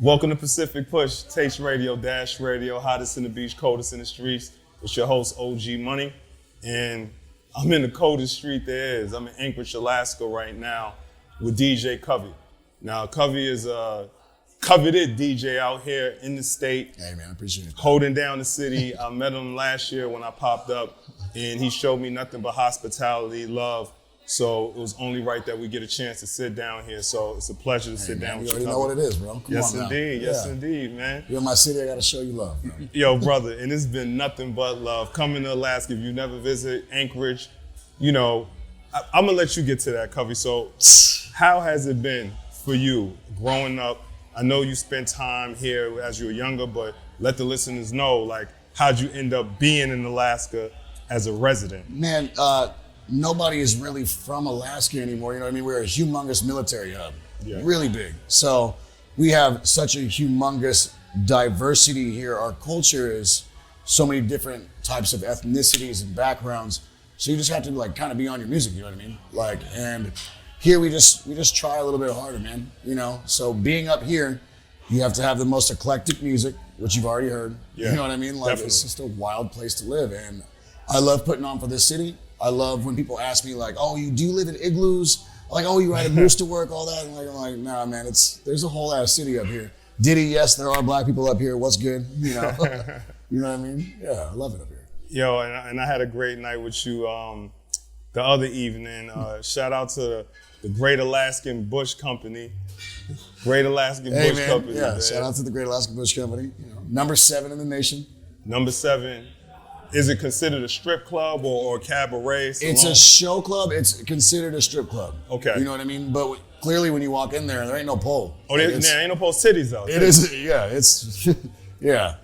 Welcome to Pacific Push, Taste Radio, Dash Radio, hottest in the beach, coldest in the streets. It's your host, Ogee Money, and I'm in the coldest street there is. I'm in Anchorage, Alaska right now with DJ Covy. Now, Covy is a coveted DJ out here in the state. Hey, man, I appreciate it. Holding down the city. I met him last year when I popped up, and he showed me nothing but hospitality, love. So it was only right that we get a chance to sit down here. So it's a pleasure to sit down with you. You already know what it is, bro. Come yes, on indeed. now. Yes, Yeah. indeed, man. You're in my city. I got to show you love, bro. Yo, brother, and it's been nothing but love. Coming to Alaska, if you never visit Anchorage, you know, I'm going to let you get to that, Covey. So how has it been for you growing up? I know you spent time here as you were younger, but let the listeners know, like, how'd you end up being in Alaska as a resident? Man, nobody is really from Alaska anymore. You know what I mean? We're a humongous military hub, really big. So we have such a humongous diversity here. Our culture is so many different types of ethnicities and backgrounds. So you just have to like kind of be on your music. You know what I mean? Like, and here we just try a little bit harder, man. You know, so being up here, you have to have the most eclectic music, which you've already heard. Yeah, you know what I mean? Like, definitely. It's just a wild place to live, and I love putting on for this city. I love when people ask me like, "Oh, you do live in igloos?" Like, "Oh, you ride a moose to work?" All that. And I'm like, nah, man. There's a whole ass city up here. Diddy, yes, there are black people up here. What's good? You know, you know what I mean? Yeah, I love it up here. Yo, and I had a great night with you the other evening. Shout out to the Great Alaskan Bush Company. Great Alaskan Bush man, Company. Yeah, man. shout out to the Great Alaskan Bush Company. You know, number 7 in the nation. Number 7. Is it considered a strip club or a cabaret? Salon? It's a show club. It's considered a strip club. Okay. You know what I mean? But clearly when you walk in there ain't no pole. Oh, there ain't no post cities though. It is, yeah. It's, yeah.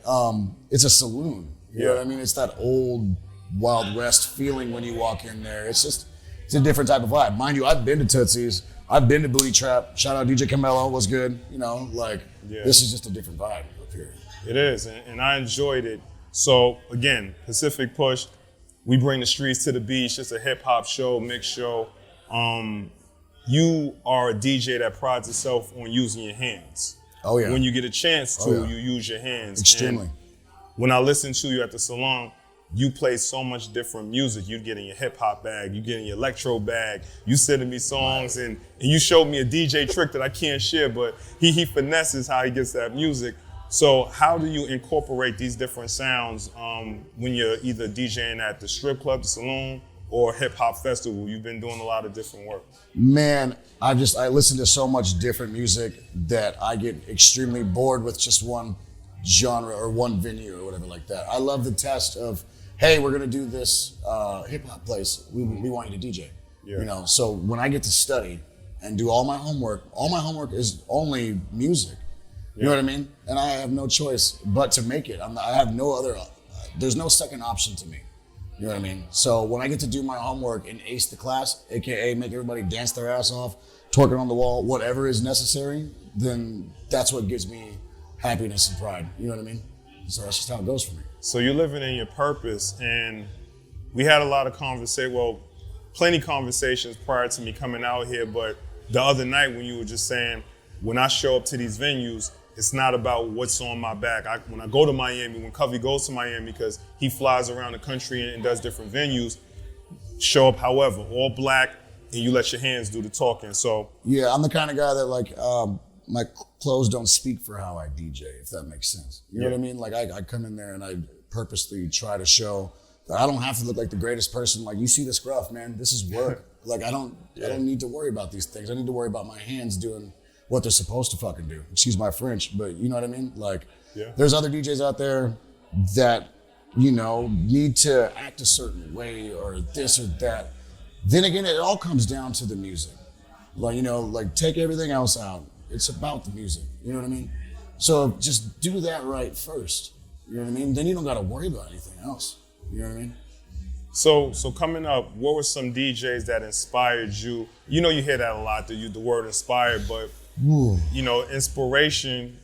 It's a saloon. You know what I mean? It's that old Wild West feeling when you walk in there. It's a different type of vibe. Mind you, I've been to Tootsie's. I've been to Booty Trap. Shout out DJ Camelo. Was good. You know, like, this is just a different vibe up here. It is, and I enjoyed it. So again, Pacific Push, we bring the streets to the beach. It's a hip hop show, mixed show. You are a DJ that prides itself on using your hands. Oh yeah. When you get a chance to, you use your hands. Extremely. And when I listen to you at the salon, you play so much different music. You get in your hip hop bag, you get in your electro bag. You sending me songs, and you showed me a DJ trick that I can't share, but he finesses how he gets that music. So how do you incorporate these different sounds when you're either DJing at the strip club, the saloon, or hip hop festival? You've been doing a lot of different work. Man, I listen to so much different music that I get extremely bored with just one genre or one venue or whatever like that. I love the test of, hey, we're gonna do this hip hop place. We want you to DJ. Yeah. You know, so when I get to study and do all my homework is only music. You know what I mean? And I have no choice but to make it. I have no other, there's no second option to me. You know what I mean? So when I get to do my homework and ace the class, AKA make everybody dance their ass off, twerking on the wall, whatever is necessary, then that's what gives me happiness and pride. You know what I mean? So that's just how it goes for me. So you're living in your purpose, and we had a lot of plenty conversations prior to me coming out here, but the other night when you were just saying, when I show up to these venues, it's not about what's on my back. When I go to Miami, when Covey goes to Miami, because he flies around the country and does different venues, show up however, all black, and you let your hands do the talking. So yeah, I'm the kind of guy that like, my clothes don't speak for how I DJ, if that makes sense. You know what I mean? Like I come in there and I purposely try to show that I don't have to look like the greatest person. Like, you see the scruff, man, this is work. Like I don't need to worry about these things. I need to worry about my hands doing what they're supposed to fucking do. Excuse my French, but you know what I mean? Like, there's other DJs out there that, you know, need to act a certain way or this or that. Then again, it all comes down to the music. Like, you know, like take everything else out. It's about the music, you know what I mean? So just do that right first, you know what I mean? Then you don't gotta worry about anything else, you know what I mean? So coming up, what were some DJs that inspired you? You know, you hear that a lot, the word inspired, but you know, inspiration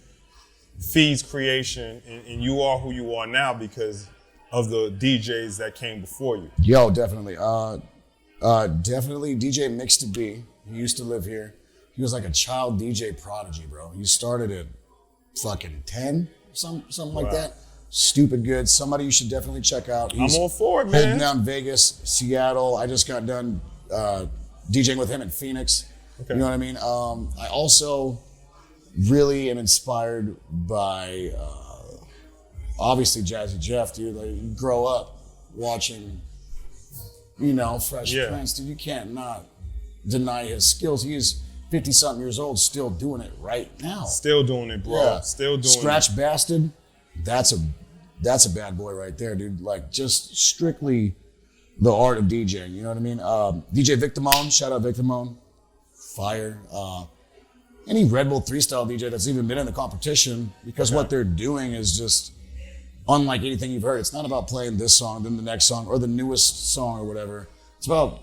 feeds creation, and you are who you are now because of the DJs that came before you. Yo, definitely. Definitely DJ Mix to B. He used to live here. He was like a child DJ prodigy, bro. He started at fucking 10, something like Wow. that. Stupid good. Somebody you should definitely check out. I'm all for it, holding man. down Vegas, Seattle. I just got done DJing with him in Phoenix. Okay. You know what I mean? I also really am inspired by obviously Jazzy Jeff, dude. Like, you grow up watching, Fresh Yeah. Prince, dude. You can't not deny his skills. He is 50-something years old, still doing it right now. Still doing it, bro. Yeah. Still doing Scratch Bastard, that's a bad boy right there, dude. Like, just strictly the art of DJing, you know what I mean? DJ Victimone, shout out Victimone. Fire. Any Red Bull 3-style DJ that's even been in the competition, because what they're doing is just unlike anything you've heard. It's not about playing this song, then the next song, or the newest song or whatever. It's about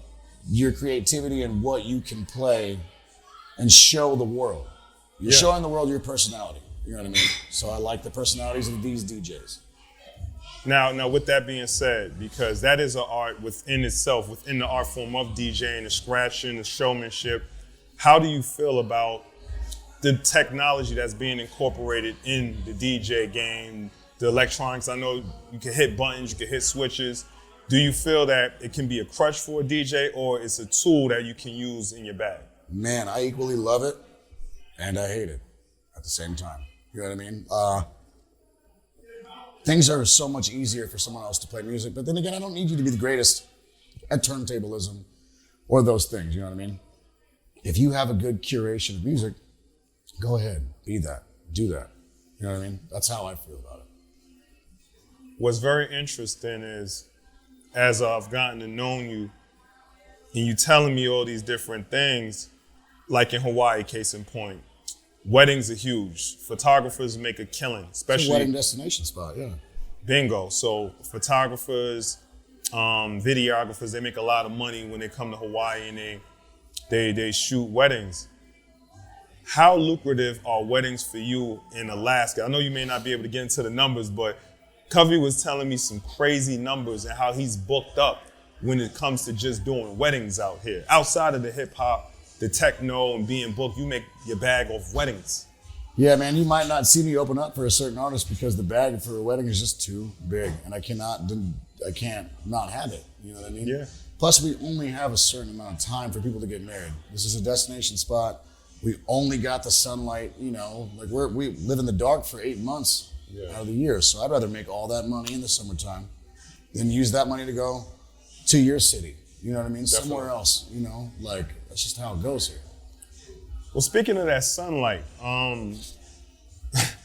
your creativity and what you can play and show the world. You're showing the world your personality. You know what I mean? So I like the personalities of these DJs. Now, with that being said, because that is an art within itself, within the art form of DJing, the scratching, the showmanship, how do you feel about the technology that's being incorporated in the DJ game, the electronics? I know you can hit buttons, you can hit switches. Do you feel that it can be a crutch for a DJ, or it's a tool that you can use in your bag? Man, I equally love it and I hate it at the same time. You know what I mean? Things are so much easier for someone else to play music, but then again, I don't need you to be the greatest at turntablism or those things, you know what I mean? If you have a good curation of music, go ahead, be that, do that. You know what I mean? That's how I feel about it. What's very interesting is, as I've gotten to know you, and you telling me all these different things, like in Hawaii, case in point, weddings are huge. Photographers make a killing, It's especially a wedding destination spot, yeah. bingo. So photographers, videographers, they make a lot of money when they come to Hawaii and they shoot weddings. How lucrative are weddings for you in Alaska? I know you may not be able to get into the numbers, but Covy was telling me some crazy numbers and how he's booked up when it comes to just doing weddings out here. Outside of the hip hop, the techno, and being booked, you make your bag off weddings. Yeah, man, you might not see me open up for a certain artist because the bag for a wedding is just too big, and I can't not have it. You know what I mean? Yeah. Plus, we only have a certain amount of time for people to get married. This is a destination spot. We only got the sunlight. Like we live in the dark for 8 months out of the year. So I'd rather make all that money in the summertime than use that money to go to your city. You know what I mean? Definitely. Somewhere else. Like that's just how it goes here. Well, speaking of that sunlight,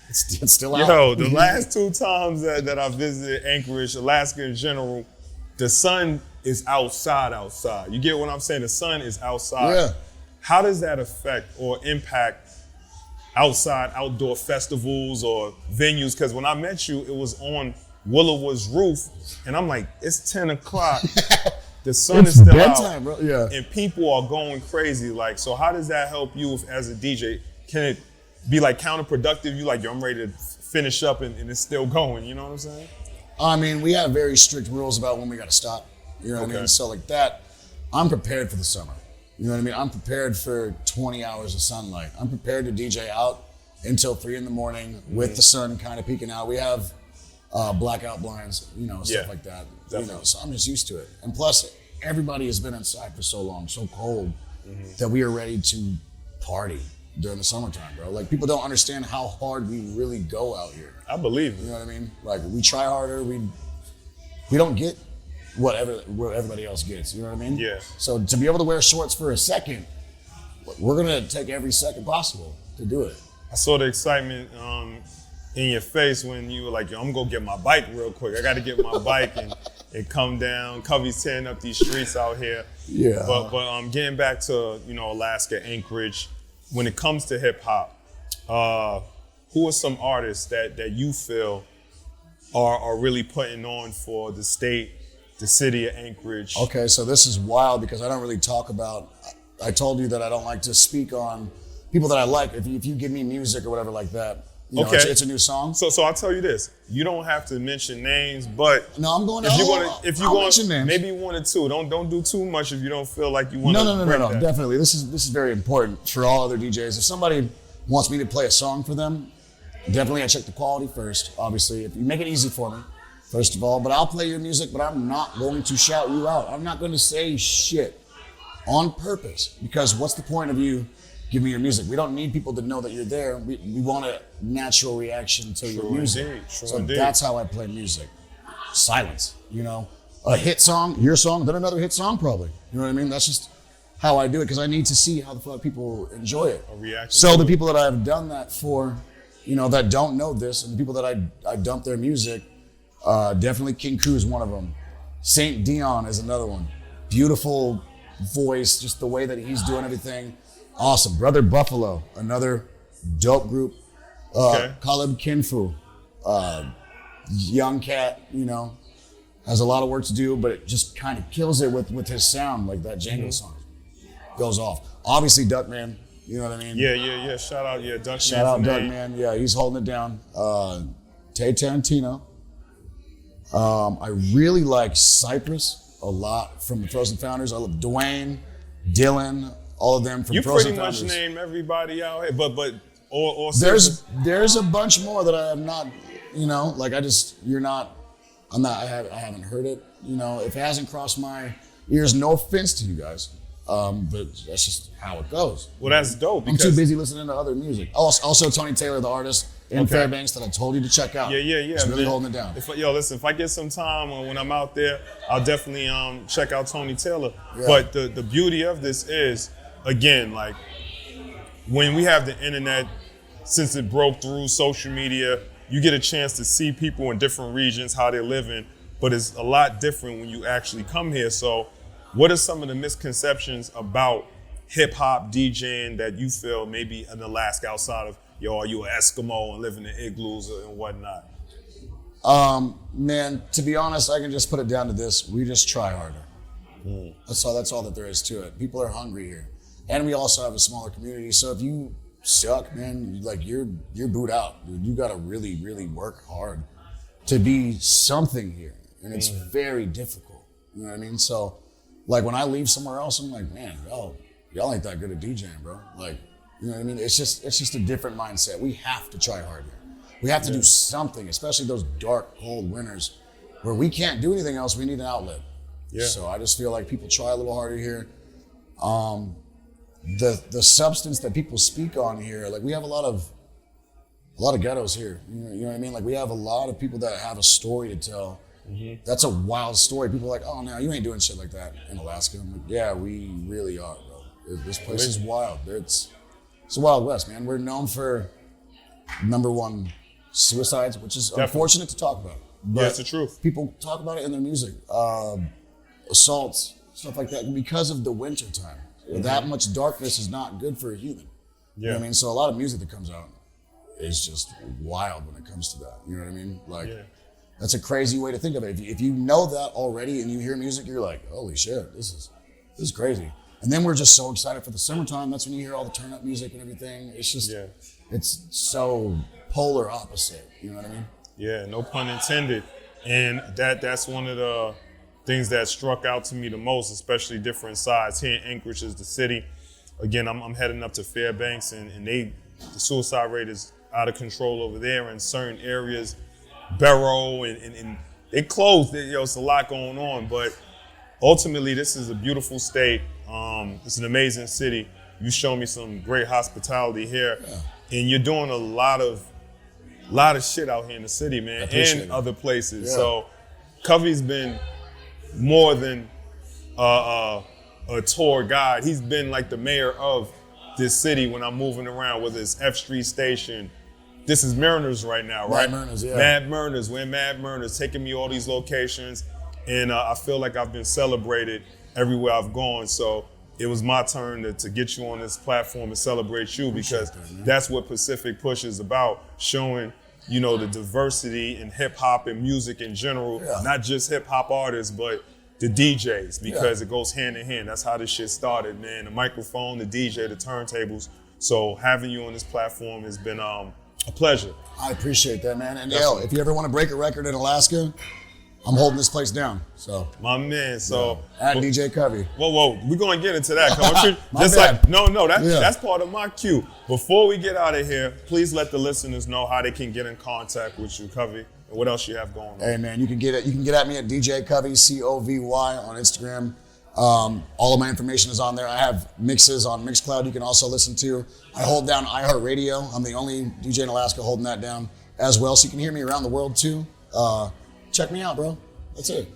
It's still out. yo, the last 2 times that I visited Anchorage, Alaska in general, the sun is outside. You get what I'm saying? The sun is outside. Yeah. How does that affect or impact outdoor festivals or venues? Because when I met you, it was on Willowwood's roof, and I'm like, it's 10 o'clock. The sun is still bedtime, out, bro. Yeah. and people are going crazy. Like, so how does that help you as a DJ? Can it be like counterproductive? You like, yo, I'm ready to finish up and it's still going. You know what I'm saying? I mean, we have very strict rules about when we got to stop. You know what I mean? So like that, I'm prepared for the summer. You know what I mean? I'm prepared for 20 hours of sunlight. I'm prepared to DJ out until 3 in the morning with the sun kind of peeking out. We have blackout blinds, stuff like that. Definitely. So I'm just used to it. And plus, everybody has been inside for so long, so cold, that we are ready to party during the summertime, bro. Like, people don't understand how hard we really go out here. I believe You it. know what I mean? Like, we try harder. We don't get what everybody else gets. You know what I mean? Yeah. So to be able to wear shorts for a second, we're gonna take every second possible to do it. I saw the excitement in your face when you were like, yo, I'm gonna get my bike real quick. I gotta get my bike and come down. Covy's tearing up these streets out here. Yeah. But getting back to, Alaska, Anchorage, when it comes to hip hop, who are some artists that you feel are really putting on for the state, the city of Anchorage? Okay, so this is wild because I don't really talk about. I told you that I don't like to speak on people that I like. If you give me music or whatever like that, Okay. it's a new song. So I'll tell you this: you don't have to mention names, but No, I'm going. if you're I'll going, mention names. maybe 1 or 2. Don't do too much if you don't feel like you want to. No, definitely. This is very important for all other DJs. If somebody wants me to play a song for them, Definitely, I check the quality first. Obviously, if you make it easy for me, first of all. But I'll play your music, but I'm not going to shout you out. I'm not going to say shit on purpose, because what's the point of you giving me your music? We don't need people to know that you're there. We want a natural reaction to your music. Indeed. That's how I play music. Silence, a hit song, your song, then another hit song probably. You know what I mean? That's just how I do it, because I need to see how the fuck people enjoy it. A reaction. So the people that I've done that for, that don't know this, and the people that I dump their music, definitely King Crew is one of them. Saint Dion is another one. Beautiful voice, just the way that he's doing everything. Awesome. Brother Buffalo, another dope group. Caleb Kinfu, young cat, has a lot of work to do, but it just kind of kills it with his sound, like that Django song goes off. Obviously, Duckman, you know what I mean? Yeah. Shout out, Duckman. Shout out Duckman. Yeah, he's holding it down. Tay Tarantino. I really like Cypress a lot from the Frozen Founders. I love Dwayne, Dylan, all of them from Frozen Founders. You pretty much name everybody out here, but or there's a bunch more that I have not, I haven't heard it. If it hasn't crossed my ears, no offense to you guys, but that's just how it goes. Well, that's dope. I'm too busy listening to other music. Also Tony Taylor, the artist in Fairbanks that I told you to check out. Yeah. He's really holding it down. If I get some time when I'm out there, I'll definitely check out Tony Taylor. Yeah. But the beauty of this is, again, like when we have the internet, since it broke through social media, you get a chance to see people in different regions, how they're living, but it's a lot different when you actually come here. So what are some of the misconceptions about hip hop DJing that you feel maybe in Alaska outside of, are you an Eskimo and living in igloos and whatnot? Man, to be honest, I can just put it down to this. We just try harder. That's all that there is to it. People are hungry here. And we also have a smaller community. So if you suck, man, like you're booed out, dude. You gotta really, really work hard to be something here. And it's very difficult. You know what I mean? So like when I leave somewhere else, I'm like, man, y'all ain't that good at DJing, bro. Like, you know what I mean? It's just a different mindset. We have to try hard here. We have to do something, especially those dark, cold winters where we can't do anything else. We need an outlet. Yeah. So I just feel like people try a little harder here. The substance that people speak on here, like we have a lot of ghettos here. You know what I mean? Like we have a lot of people that have a story to tell. That's a wild story. People are like, oh no, you ain't doing shit like that in Alaska. I'm like, yeah, we really are, bro. This place is wild. It's the Wild West, man. We're known for #1 suicides, which is unfortunate to talk about. But it's the truth. People talk about it in their music. Assaults, stuff like that, because of the winter time. That much darkness is not good for a human. You know what I mean? So a lot of music that comes out is just wild when it comes to that. You know what I mean? Like, that's a crazy way to think of it. If you know that already and you hear music, you're like, holy shit, this is crazy. And then we're just so excited for the summertime. That's when you hear all the turn-up music and everything. It's just, it's so polar opposite. You know what I mean? Yeah, no pun intended. And that's one of the things that struck out to me the most, especially different sides. Here in Anchorage is the city. Again, I'm heading up to Fairbanks, and the suicide rate is out of control over there in certain areas. Barrow and they closed. It's a lot going on, but ultimately, this is a beautiful state. It's an amazing city. You show me some great hospitality here, and you're doing a lot of shit out here in the city, man, and other places. Yeah. So, Covy's been more than a tour guide. He's been like the mayor of this city when I'm moving around, whether it's F Street Station. This is Mariners right now, right? Mad Mariners, yeah. Mad Mariners, we're in Mad Mariners, taking me all these locations, and I feel like I've been celebrated everywhere I've gone. So it was my turn to get you on this platform and celebrate you, because that's what Pacific Push is about, showing, the diversity in hip hop and music in general, not just hip hop artists, but the DJs, because it goes hand in hand. That's how this shit started, man. The microphone, the DJ, the turntables. So having you on this platform has been a pleasure. I appreciate that, man. And if you ever want to break a record in Alaska, I'm holding this place down. So My man. So at DJ Covy. Whoa, we're gonna get into that. Just bad. like no, that's part of my cue. Before we get out of here, please let the listeners know how they can get in contact with you, Covy, and what else you have going on. Hey man, you can get at me at DJ Covy, Covy on Instagram. All of my information is on there. I have mixes on Mixcloud you can also listen to. I hold down iHeartRadio. I'm the only DJ in Alaska holding that down as well, so you can hear me around the world too. Check me out, bro. That's it.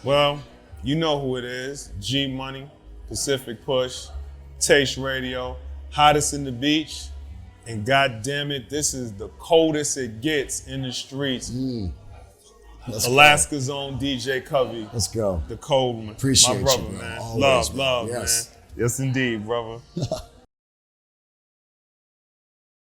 Well, you know who it is. G Money, Pacific Push, Taste Radio, hottest in the beach, and God damn it, this is the coldest it gets in the streets. Alaska's own DJ Covy. Let's go. The cold one. Appreciate my brother, you, bro. Man. Always, Love, yes. man. Yes, indeed, brother.